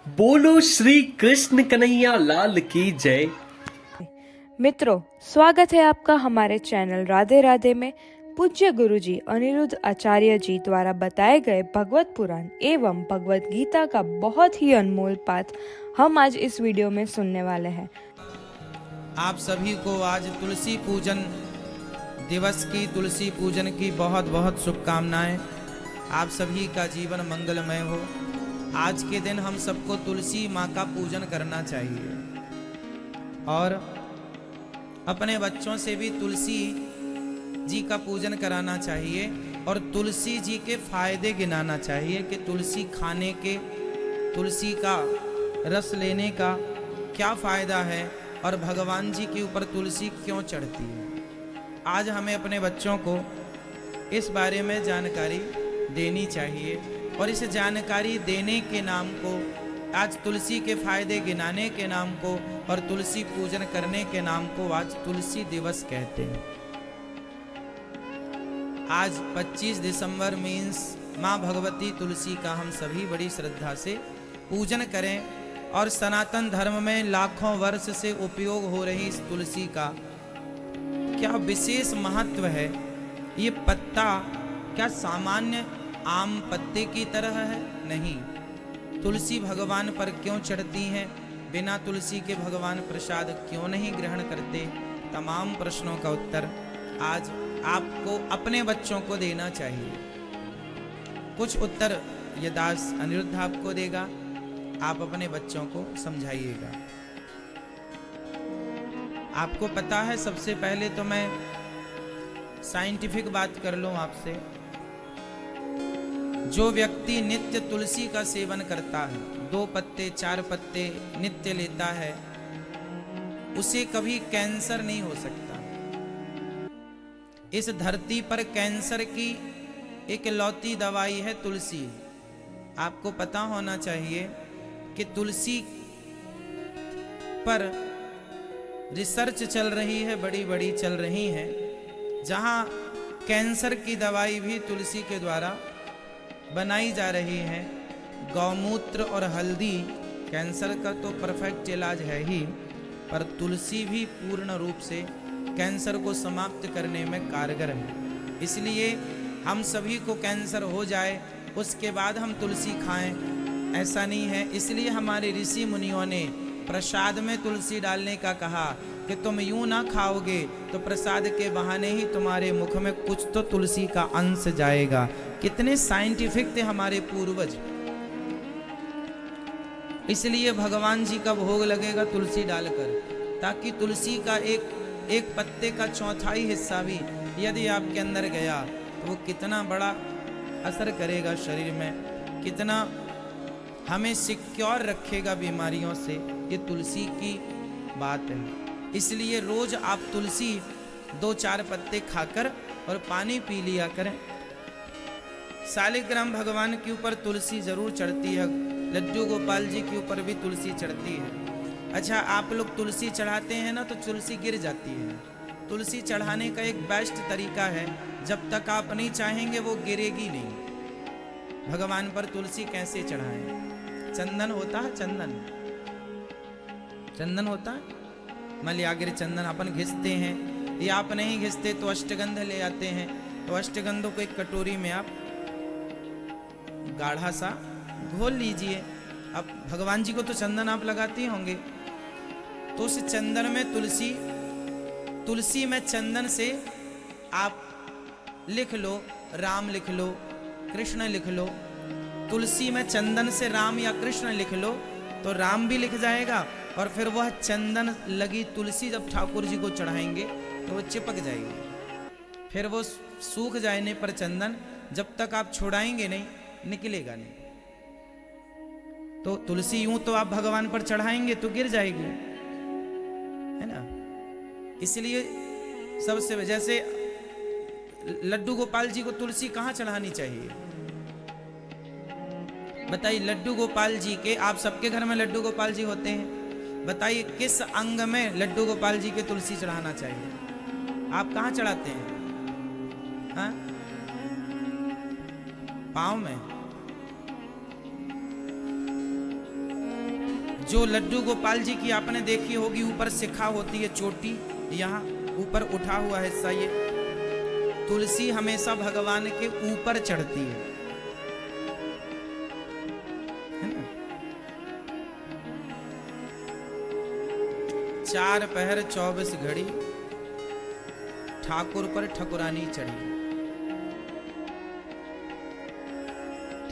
बोलो श्री कृष्ण कन्हैया लाल की जय। मित्रों, स्वागत है आपका हमारे चैनल राधे राधे में। पूज्य गुरुजी अनिरुद्ध आचार्य जी द्वारा बताए गए भगवत पुराण एवं भगवत गीता का बहुत ही अनमोल पाठ हम आज इस वीडियो में सुनने वाले हैं। आप सभी को आज तुलसी पूजन दिवस की, तुलसी पूजन की बहुत बहुत शुभकामनाएं। आप सभी का जीवन मंगलमय हो। आज के दिन हम सबको तुलसी माँ का पूजन करना चाहिए और अपने बच्चों से भी तुलसी जी का पूजन कराना चाहिए और तुलसी जी के फायदे गिनाना चाहिए कि तुलसी खाने के, तुलसी का रस लेने का क्या फायदा है और भगवान जी के ऊपर तुलसी क्यों चढ़ती है। आज हमें अपने बच्चों को इस बारे में जानकारी देनी चाहिए और इस जानकारी देने के नाम को, आज तुलसी के फायदे गिनाने के नाम को और तुलसी पूजन करने के नाम को आज तुलसी दिवस कहते हैं। आज 25 दिसंबर मीन्स माँ भगवती तुलसी का हम सभी बड़ी श्रद्धा से पूजन करें और सनातन धर्म में लाखों वर्ष से उपयोग हो रही इस तुलसी का क्या विशेष महत्व है। ये पत्ता क्या सामान्य आम पत्ते की तरह है? नहीं। तुलसी भगवान पर क्यों चढ़ती हैं? बिना तुलसी के भगवान प्रसाद क्यों नहीं ग्रहण करते? तमाम प्रश्नों का उत्तर आज आपको अपने बच्चों को देना चाहिए। कुछ उत्तर ये दास अनिरुद्ध आपको देगा, आप अपने बच्चों को समझाइएगा। आपको पता है, सबसे पहले तो मैं साइंटिफिक बात कर लूं आपसे। जो व्यक्ति नित्य तुलसी का सेवन करता है, 2 पत्ते 4 पत्ते नित्य लेता है, उसे कभी कैंसर नहीं हो सकता। इस धरती पर कैंसर की एक लौती दवाई है तुलसी। आपको पता होना चाहिए कि तुलसी पर रिसर्च चल रही है, बड़ी बड़ी चल रही है, जहां कैंसर की दवाई भी तुलसी के द्वारा बनाई जा रही है। गौमूत्र और हल्दी कैंसर का तो परफेक्ट इलाज है ही, पर तुलसी भी पूर्ण रूप से कैंसर को समाप्त करने में कारगर है। इसलिए हम सभी को कैंसर हो जाए उसके बाद हम तुलसी खाएं, ऐसा नहीं है। इसलिए हमारे ऋषि मुनियों ने प्रसाद में तुलसी डालने का कहा कि तुम यूं ना खाओगे तो प्रसाद के बहाने ही तुम्हारे मुख में कुछ तो तुलसी का अंश जाएगा। कितने साइंटिफिक थे हमारे पूर्वज। इसलिए भगवान जी का भोग लगेगा तुलसी डालकर, ताकि तुलसी का एक पत्ते का चौथाई हिस्सा भी यदि आपके अंदर गया तो वो कितना बड़ा असर करेगा शरीर में, कितना हमें सिक्योर रखेगा बीमारियों से। ये तुलसी की बात है। इसलिए रोज आप तुलसी 2-4 पत्ते खाकर और पानी पी लिया करें। शालिग्राम भगवान के ऊपर तुलसी जरूर चढ़ती है, लड्डू गोपाल जी के ऊपर भी तुलसी चढ़ती है। अच्छा, आप लोग तुलसी चढ़ाते हैं ना तो तुलसी गिर जाती है। तुलसी चढ़ाने का एक बेस्ट तरीका है, जब तक आप नहीं चाहेंगे वो गिरेगी नहीं। भगवान पर तुलसी कैसे चढ़ाएं? चंदन होता है, चंदन होता है, मलयागिर चंदन अपन घिसते हैं, या आप नहीं घिसते तो अष्टगंध ले आते हैं। तो अष्टगंधों को एक कटोरी में आप गाढ़ा सा घोल लीजिए। अब भगवान जी को तो चंदन आप लगाते ही होंगे, तो उस चंदन में तुलसी में चंदन से आप लिख लो, राम लिख लो, कृष्ण लिख लो। तुलसी में चंदन से राम या कृष्ण लिख लो तो राम भी लिख जाएगा, और फिर वह चंदन लगी तुलसी जब ठाकुर जी को चढ़ाएंगे तो वो चिपक जाएगी। फिर वो सूख जाने पर चंदन जब तक आप छोड़ाएंगे नहीं निकलेगा नहीं। तो तुलसी यूं तो आप भगवान पर चढ़ाएंगे तो गिर जाएगी, है ना। इसलिए सबसे, जैसे लड्डू गोपाल जी को तुलसी कहाँ चढ़ानी चाहिए बताइए? लड्डू गोपाल जी के, आप सबके घर में लड्डू गोपाल जी होते हैं, बताइए किस अंग में लड्डू गोपाल जी के तुलसी चढ़ाना चाहिए? आप कहाँ चढ़ाते हैं? हाँ, पाँव में। जो लड्डू गोपाल जी की आपने देखी होगी, ऊपर शिखा होती है, चोटी यहाँ ऊपर उठा हुआ हिस्सा, ये तुलसी हमेशा भगवान के ऊपर चढ़ती है ना? 4 पहर 24 घड़ी ठाकुर पर ठकुरानी चढ़ी।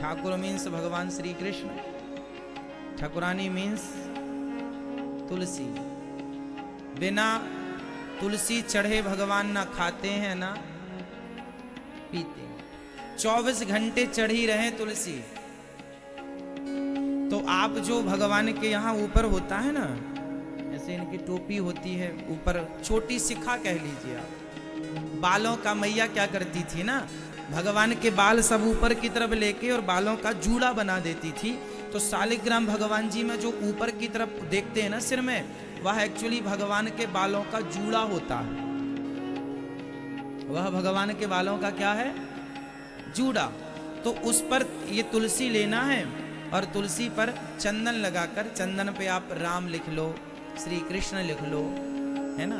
ठाकुर मीन्स भगवान श्री कृष्ण, ठकुरानी मीन्स तुलसी। बिना तुलसी चढ़े भगवान ना खाते हैं ना पीते हैं। 24 घंटे चढ़ी रहे तुलसी। तो आप जो भगवान के यहाँ ऊपर होता है ना, ऐसे इनकी टोपी होती है, ऊपर छोटी शिखा कह लीजिए आप, बालों का मैया क्या करती थी ना, भगवान के बाल सब ऊपर की तरफ लेके और बालों का जूड़ा बना देती थी। तो शालिग्राम भगवान जी में जो ऊपर की तरफ देखते हैं ना सिर में, वह एक्चुअली भगवान के बालों का जूड़ा होता है। वह भगवान के बालों का क्या है? जूड़ा। तो उस पर ये तुलसी लेना है और तुलसी पर चंदन लगाकर, चंदन पे आप राम लिख लो, श्री कृष्ण लिख लो, है ना,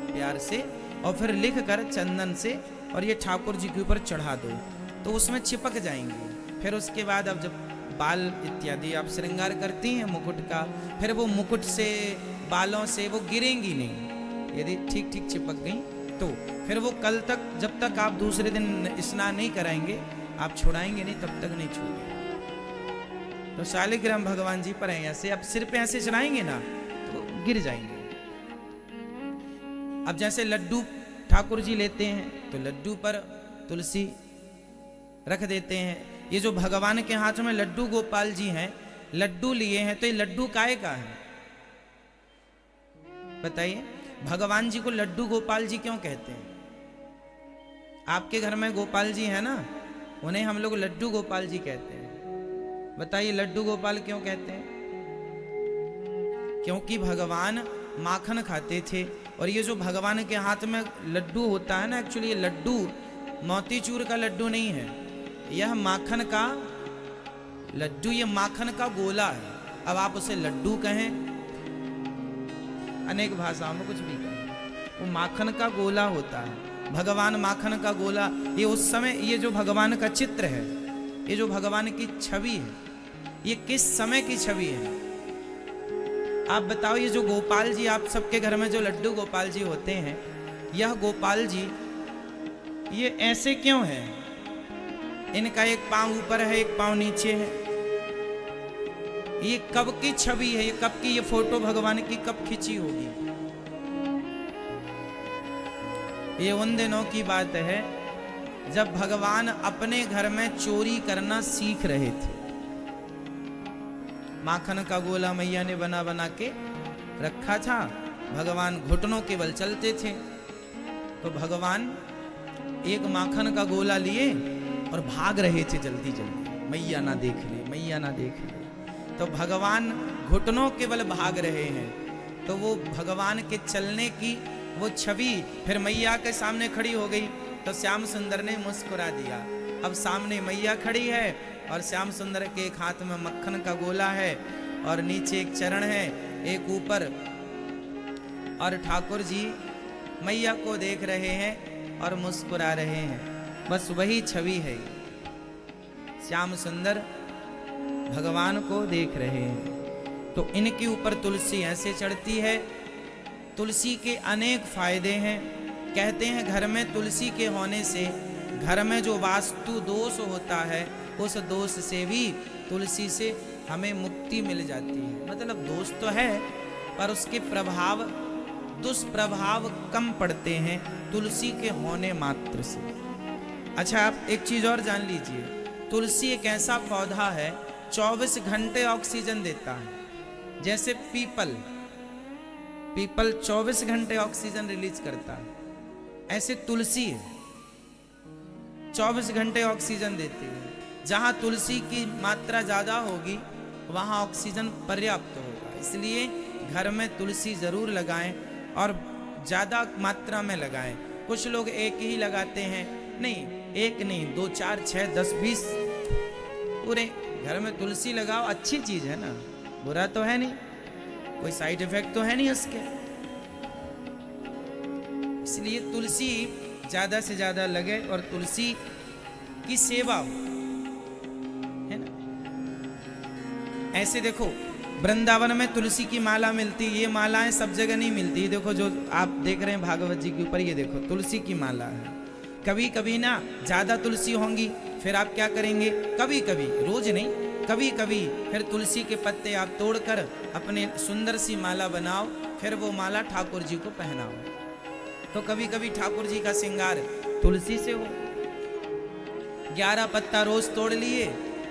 प्यार से, और फिर लिख कर चंदन से और ये ठाकुर जी के ऊपर चढ़ा दो, तो उसमें चिपक जाएंगे। फिर उसके बाद अब जब बाल इत्यादि आप श्रृंगार करती हैं मुकुट का, फिर वो मुकुट से, बालों से वो गिरेंगी नहीं। यदि ठीक ठीक चिपक गई तो फिर वो कल तक, जब तक आप दूसरे दिन स्नान नहीं कराएंगे, आप छुड़ाएंगे नहीं, तब तक नहीं छूटेंगे। तो शालिग्राम भगवान जी पर है ऐसे, अब सिर पे ऐसे चढ़ाएंगे ना तो गिर जाएंगे। अब जैसे लड्डू ठाकुर जी लेते हैं तो लड्डू पर तुलसी रख देते हैं। ये जो भगवान के हाथ में लड्डू गोपाल जी हैं, लड्डू लिए हैं, तो ये लड्डू काहे का है बताइए? भगवान जी को लड्डू गोपाल जी क्यों कहते हैं? आपके घर में गोपाल जी हैं ना, उन्हें हम लोग लड्डू गोपाल जी कहते हैं। बताइए लड्डू गोपाल क्यों कहते हैं? क्योंकि भगवान माखन खाते थे। और ये जो भगवान के हाथ में लड्डू होता है ना, एक्चुअली ये लड्डू मोतीचूर का लड्डू नहीं है, यह माखन का लड्डू, ये माखन का गोला है। अब आप उसे लड्डू कहें, अनेक भाषाओं में कुछ भी कहें, वो माखन का गोला होता है। भगवान माखन का गोला, ये उस समय, ये जो भगवान का चित्र है, ये जो भगवान की छवि है, ये किस समय की छवि है? आप बताओ, ये जो गोपाल जी आप सबके घर में जो लड्डू गोपाल जी होते हैं, यह गोपाल जी ये ऐसे क्यों है? इनका एक पांव ऊपर है, एक पांव नीचे है। ये कब की छवि है? ये कब की, ये फोटो भगवान की कब खींची होगी? ये उन दिनों की बात है जब भगवान अपने घर में चोरी करना सीख रहे थे। माखन का गोला मैया ने बना बना के रखा था। भगवान घुटनों के बल चलते थे, तो भगवान एक माखन का गोला लिए और भाग रहे थे जल्दी जल्दी, मैया ना देख ले, मैया ना देख ले। तो भगवान घुटनों के बल भाग रहे हैं, तो वो भगवान के चलने की वो छवि फिर मैया के सामने खड़ी हो गई। तो श्याम सुंदर ने मुस्कुरा दिया। अब सामने मैया खड़ी है और श्याम सुंदर के एक हाथ में मक्खन का गोला है और नीचे एक चरण है, एक ऊपर, और ठाकुर जी मैया को देख रहे हैं और मुस्कुरा रहे हैं। बस वही छवि है, श्याम सुंदर भगवान को देख रहे हैं। तो इनके ऊपर तुलसी ऐसे चढ़ती है। तुलसी के अनेक फायदे हैं। कहते हैं घर में तुलसी के होने से घर में जो वास्तु दोष होता है, उस दोष से भी तुलसी से हमें मुक्ति मिल जाती है। मतलब दोष तो है पर उसके प्रभाव, दुष्प्रभाव कम पड़ते हैं तुलसी के होने मात्र से। अच्छा, आप एक चीज और जान लीजिए, तुलसी एक ऐसा पौधा है 24 घंटे ऑक्सीजन देता है। जैसे पीपल 24 घंटे ऑक्सीजन रिलीज करता है, ऐसे तुलसी है 24 घंटे ऑक्सीजन देती है। जहां तुलसी की मात्रा ज्यादा होगी वहां ऑक्सीजन पर्याप्त होगा। इसलिए घर में तुलसी जरूर लगाएं और ज्यादा मात्रा में लगाएं। कुछ लोग एक ही लगाते हैं, नहीं, एक नहीं, 2 4 6 10 20 पूरे घर में तुलसी लगाओ। अच्छी चीज है ना, बुरा तो है नहीं, कोई साइड इफेक्ट तो है नहीं उसके। इसलिए तुलसी ज्यादा से ज्यादा लगे और तुलसी की सेवा हो, है ना। ऐसे देखो वृंदावन में तुलसी की माला मिलती, ये मालाएं सब जगह नहीं मिलती। देखो जो आप देख रहे हैं भागवत जी के ऊपर, ये देखो तुलसी की माला है। कभी कभी ना ज्यादा तुलसी होंगी, फिर आप क्या करेंगे, कभी कभी, रोज नहीं, कभी कभी फिर तुलसी के पत्ते आप तोड़कर अपने सुंदर सी माला बनाओ, फिर वो माला ठाकुर जी को पहनाओ। तो कभी कभी ठाकुर जी का श्रृंगार तुलसी से हो। 11 पत्ता रोज तोड़ लिए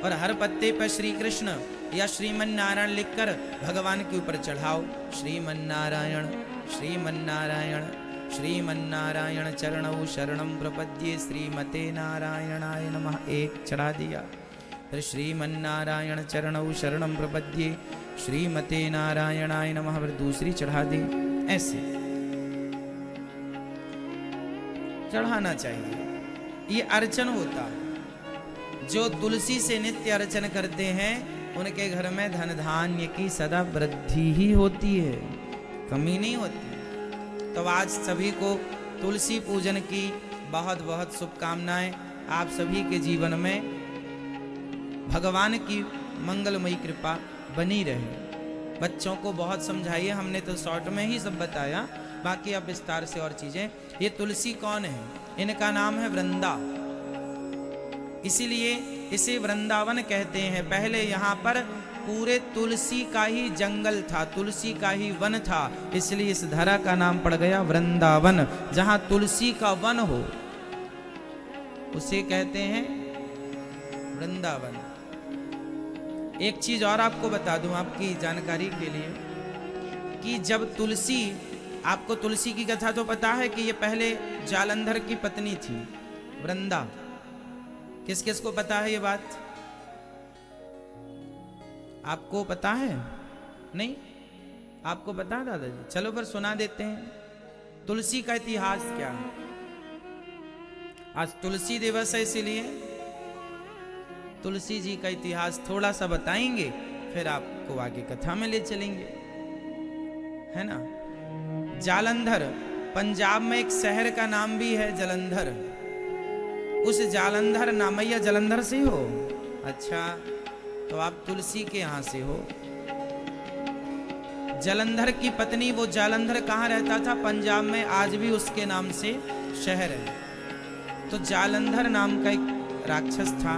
और हर पत्ते पर श्री कृष्ण या श्रीमन नारायण लिखकर भगवान के ऊपर चढ़ाओ। श्रीमन नारायण श्रीमन नारायण श्रीमन नारायण चरणौ शरणं प्रपद्ये श्रीमते नारायणाय नमः, एक चढ़ा दिया। फिर श्रीमन नारायण चरणौ शरणं प्रपद्ये श्रीमते नारायणाय नमः, फिर दूसरी चढ़ा दी। ऐसे चढ़ाना चाहिए, ये अर्चन होता है। जो तुलसी से नित्य अर्चन करते हैं उनके घर में धन धान्य की सदा वृद्धि ही होती है, कमी नहीं होती। तो आज सभी को तुलसी पूजन की बहुत बहुत शुभकामनाएं। आप सभी के जीवन में भगवान की मंगलमयी कृपा बनी रहे। बच्चों को बहुत समझाइए, हमने तो शॉर्ट में ही सब बताया, बाकी अब विस्तार से और चीजें। ये तुलसी कौन है, इनका नाम है वृंदा, इसीलिए इसे वृंदावन कहते हैं। पहले यहाँ पर पूरे तुलसी का ही जंगल था, तुलसी का ही वन था, इसलिए इस धरा का नाम पड़ गया वृंदावन। जहाँ तुलसी का वन हो उसे कहते हैं वृंदावन। एक चीज और आपको बता दूं आपकी जानकारी के लिए, कि जब तुलसी, आपको तुलसी की कथा तो पता है कि ये पहले जालंधर की पत्नी थी वृंदा। किस किस को पता है ये बात? आपको पता है? नहीं आपको पता है दादाजी? चलो पर सुना देते हैं। तुलसी का इतिहास क्या है। आज तुलसी दिवस है, इसीलिए तुलसी जी का इतिहास थोड़ा सा बताएंगे, फिर आपको आगे कथा में ले चलेंगे, है ना। जालंधर, पंजाब में एक शहर का नाम भी है जलंधर। उस जालंधर नामैया जलंधर से हो? अच्छा, तो आप तुलसी के यहां से हो। जलंधर की पत्नी, वो जालंधर कहाँ रहता था? पंजाब में, आज भी उसके नाम से शहर है। तो जालंधर नाम का एक राक्षस था,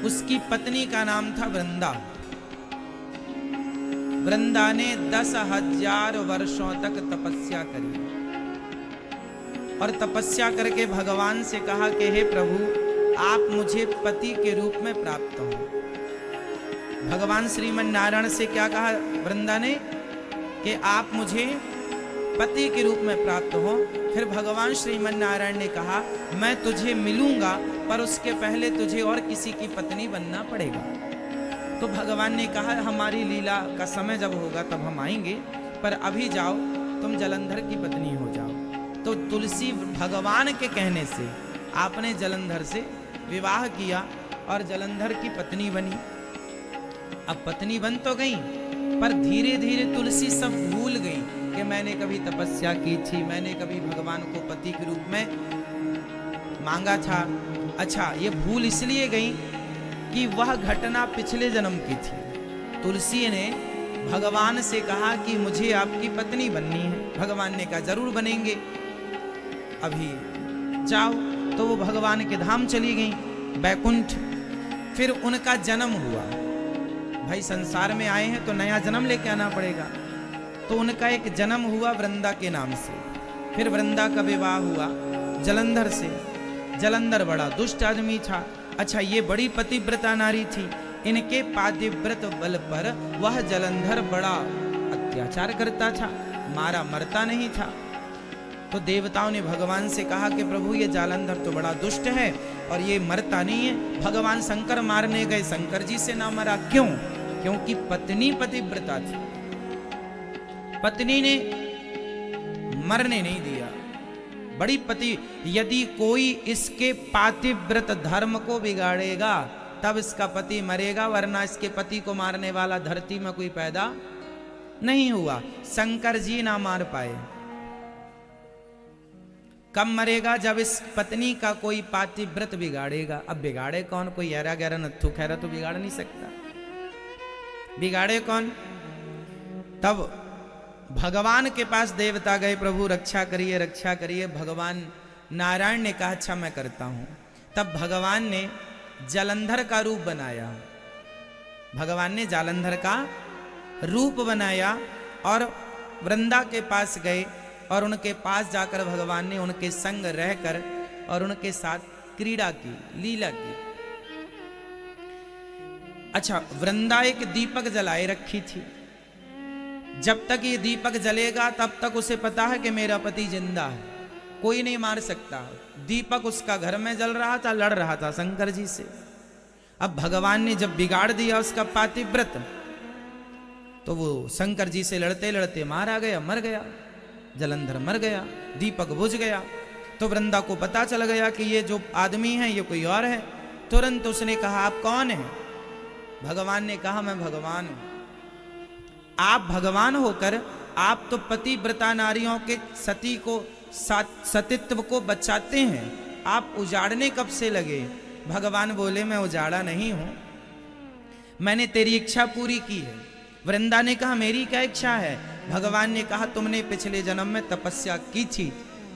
उसकी पत्नी का नाम था वृंदा। वृंदा ने 10,000 वर्षों तक तपस्या करी और तपस्या करके भगवान से कहा कि हे प्रभु, आप मुझे पति के रूप में प्राप्त हो। भगवान श्रीमन नारायण से क्या कहा वृंदा ने? कि आप मुझे पति के रूप में प्राप्त हो। फिर भगवान श्रीमन नारायण ने कहा, मैं तुझे मिलूंगा, पर उसके पहले तुझे और किसी की पत्नी बनना पड़ेगा। तो भगवान ने कहा, हमारी लीला का समय जब होगा तब हम आएंगे, पर अभी जाओ, तुम जलंधर की पत्नी हो जाओ। तो तुलसी भगवान के कहने से आपने जलंधर से विवाह किया और जलंधर की पत्नी बनी। अब पत्नी बन तो गई, पर धीरे धीरे तुलसी सब भूल गई कि मैंने कभी तपस्या की थी, मैंने कभी भगवान को पति के रूप में मांगा था। अच्छा, ये भूल इसलिए गई कि वह घटना पिछले जन्म की थी। तुलसी ने भगवान से कहा कि मुझे आपकी पत्नी बननी है। भगवान ने कहा जरूर बनेंगे, अभी जाओ। तो वो भगवान के धाम चली गई, बैकुंठ। फिर उनका जन्म हुआ। भाई संसार में आए हैं तो नया जन्म लेके आना पड़ेगा। तो उनका एक जन्म हुआ वृंदा के नाम से। फिर वृंदा का विवाह हुआ जलंधर से। जलंधर बड़ा दुष्ट आदमी था। अच्छा, ये बड़ी पतिव्रता नारी थी। इनके पातिव्रत बल पर वह जलंधर बड़ा अत्याचार करता था, मारा मरता नहीं था। तो देवताओं ने भगवान से कहा कि प्रभु, ये जालंधर तो बड़ा दुष्ट है और ये मरता नहीं है। भगवान शंकर मारने गए, शंकर जी से ना मरा। क्यों? क्योंकि पत्नी पतिव्रता थी, पत्नी ने मरने नहीं दिया। बड़ी पति, यदि कोई इसके पातिव्रत धर्म को बिगाड़ेगा तब इसका पति मरेगा, वरना इसके पति को मारने वाला धरती में कोई पैदा नहीं हुआ। शंकर जी ना मार पाए। कब मरेगा? जब इस पत्नी का कोई पातिव्रत बिगाड़ेगा। अब बिगाड़े कौन? कोई ऐरा गैरा नत्थु खैरा तो बिगाड़ नहीं सकता। बिगाड़े कौन? तब भगवान के पास देवता गए, प्रभु रक्षा करिए रक्षा करिए। भगवान नारायण ने कहा अच्छा मैं करता हूं। तब भगवान ने जालंधर का रूप बनाया। भगवान ने जालंधर का रूप बनाया और वृंदा के पास गए और उनके पास जाकर भगवान ने उनके संग रहकर और उनके साथ क्रीड़ा की, लीला की। अच्छा, वृंदा एक दीपक जलाए रखी थी। जब तक ये दीपक जलेगा तब तक उसे पता है कि मेरा पति जिंदा है, कोई नहीं मार सकता। दीपक उसका घर में जल रहा था, लड़ रहा था शंकर जी से। अब भगवान ने जब बिगाड़ दिया उसका पातिव्रत, तो वो शंकर जी से लड़ते लड़ते मारा गया, मर गया। जलंधर मर गया, दीपक बुझ गया। तो वृंदा को पता चल गया कि ये जो आदमी है ये कोई और है। तुरंत उसने कहा आप कौन हैं? भगवान ने कहा मैं भगवान हूं। आप भगवान होकर आप तो पतिव्रता नारियों के सती को सतीत्व को बचाते हैं, आप उजाड़ने कब से लगे? भगवान बोले मैं उजाड़ा नहीं हूं, मैंने तेरी इच्छा पूरी की है। वृंदा ने कहा मेरी क्या इच्छा है? भगवान ने कहा तुमने पिछले जन्म में तपस्या की थी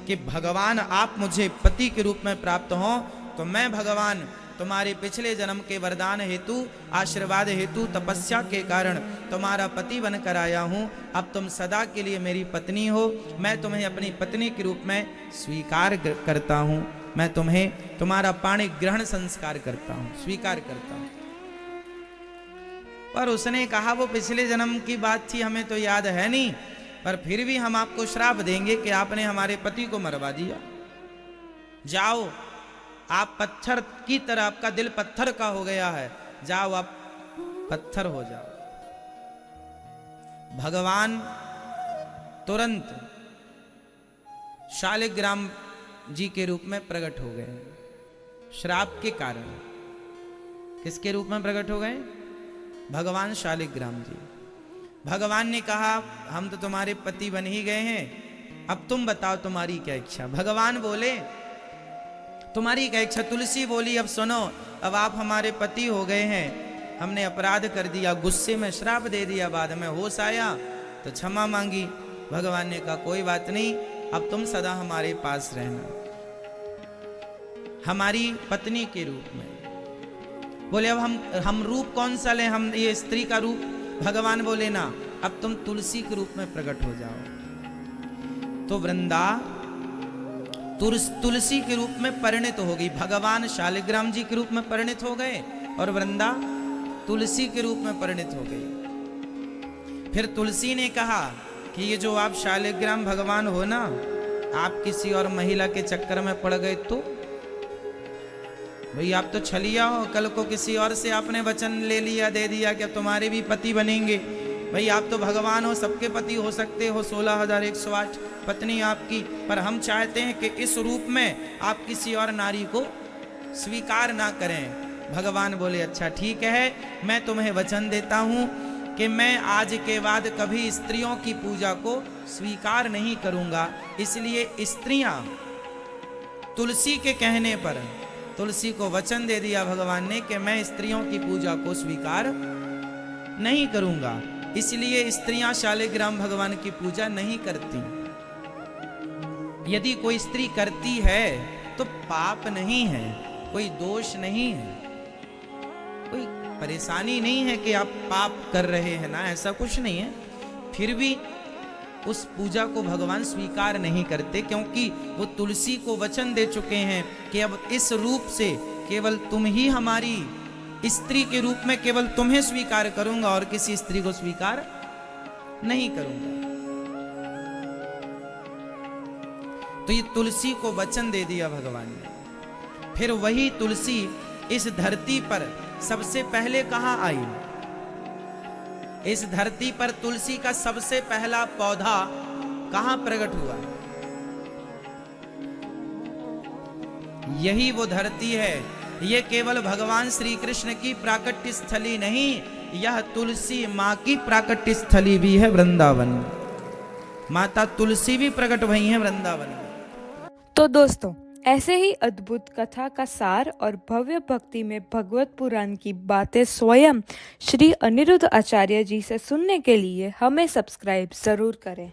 कि भगवान आप मुझे पति के रूप में प्राप्त हो, तो मैं भगवान तुम्हारे पिछले जन्म के वरदान हेतु, आशीर्वाद हेतु, तपस्या के कारण तुम्हारा पति बनकर आया हूं। अब तुम सदा के लिए मेरी पत्नी हो। मैं तुम्हें अपनी पत्नी के रूप में स्वीकार करता हूं। मैं तुम्हें तुम्हारा पाणी ग्रहण संस्कार करता हूं, स्वीकार करता हूं। पर उसने कहा वो पिछले जन्म की बात थी, हमें तो याद है नहीं, पर फिर भी हम आपको श्राप देंगे कि आपने हमारे पति को मरवा दिया। जाओ, आप पत्थर की तरह, आपका दिल पत्थर का हो गया है, जाओ आप पत्थर हो जाओ। भगवान तुरंत शालिग्राम जी के रूप में प्रकट हो गए। श्राप के कारण किसके रूप में प्रकट हो गए? भगवान शालिग्राम जी। भगवान ने कहा हम तो तुम्हारे पति बन ही गए हैं, अब तुम बताओ तुम्हारी क्या इच्छा? भगवान बोले तुम्हारी क्या इच्छा? तुलसी बोली अब सुनो, अब आप हमारे पति हो गए हैं, हमने अपराध कर दिया, गुस्से में श्राप दे दिया, बाद में होश आया तो क्षमा मांगी। भगवान ने कहा कोई बात नहीं, अब तुम सदा हमारे पास रहना, हमारी पत्नी के रूप में। बोले अब हम रूप कौन सा लें? हम ये स्त्री का रूप? भगवान बोले ना, अब तुम तुलसी के रूप में प्रकट हो जाओ। तो वृंदा तुलसी के रूप में परिणित हो गई। भगवान शालिग्राम जी के रूप में परिणित हो गए और वृंदा तुलसी के रूप में परिणित हो गई। फिर तुलसी ने कहा कि ये जो आप शालिग्राम भगवान हो ना, आप किसी और महिला के चक्कर में पड़ गए तो भाई आप तो छलिया हो, कल को किसी और से आपने वचन ले लिया, दे दिया कि तुम्हारे भी पति बनेंगे। भाई आप तो भगवान हो, सबके पति हो सकते हो, 16,108 पत्नी आपकी, पर हम चाहते हैं कि इस रूप में आप किसी और नारी को स्वीकार ना करें। भगवान बोले अच्छा ठीक है, मैं तुम्हें वचन देता हूं कि मैं आज के बाद कभी स्त्रियों की पूजा को स्वीकार नहीं करूंगा। इसलिए स्त्रियां तुलसी के कहने पर, तुलसी को वचन दे दिया भगवान ने कि मैं स्त्रियों की पूजा को स्वीकार नहीं करूंगा। इसलिए स्त्रियां शालिग्राम भगवान की पूजा नहीं करती। यदि कोई स्त्री करती है तो पाप नहीं है, कोई दोष नहीं है, कोई परेशानी नहीं है कि आप पाप कर रहे हैं ना, ऐसा कुछ नहीं है। फिर भी उस पूजा को भगवान स्वीकार नहीं करते, क्योंकि वो तुलसी को वचन दे चुके हैं कि अब इस रूप से केवल तुम ही हमारी स्त्री के रूप में केवल तुम्हें स्वीकार करूंगा और किसी स्त्री को स्वीकार नहीं करूंगा। तो ये तुलसी को वचन दे दिया भगवान ने। फिर वही तुलसी इस धरती पर सबसे पहले कहां आई? इस धरती पर तुलसी का सबसे पहला पौधा कहां प्रकट हुआ? यही वो धरती है ये केवल भगवान श्री कृष्ण की प्राकट्य स्थली नहीं, यह तुलसी माँ की प्राकट्य स्थली भी है वृंदावन। माता तुलसी भी प्रकट हुई हैं वृंदावन में। तो दोस्तों, ऐसे ही अद्भुत कथा का सार और भव्य भक्ति में भगवत पुराण की बातें स्वयं श्री अनिरुद्ध आचार्य जी से सुनने के लिए हमें सब्सक्राइब जरूर करें।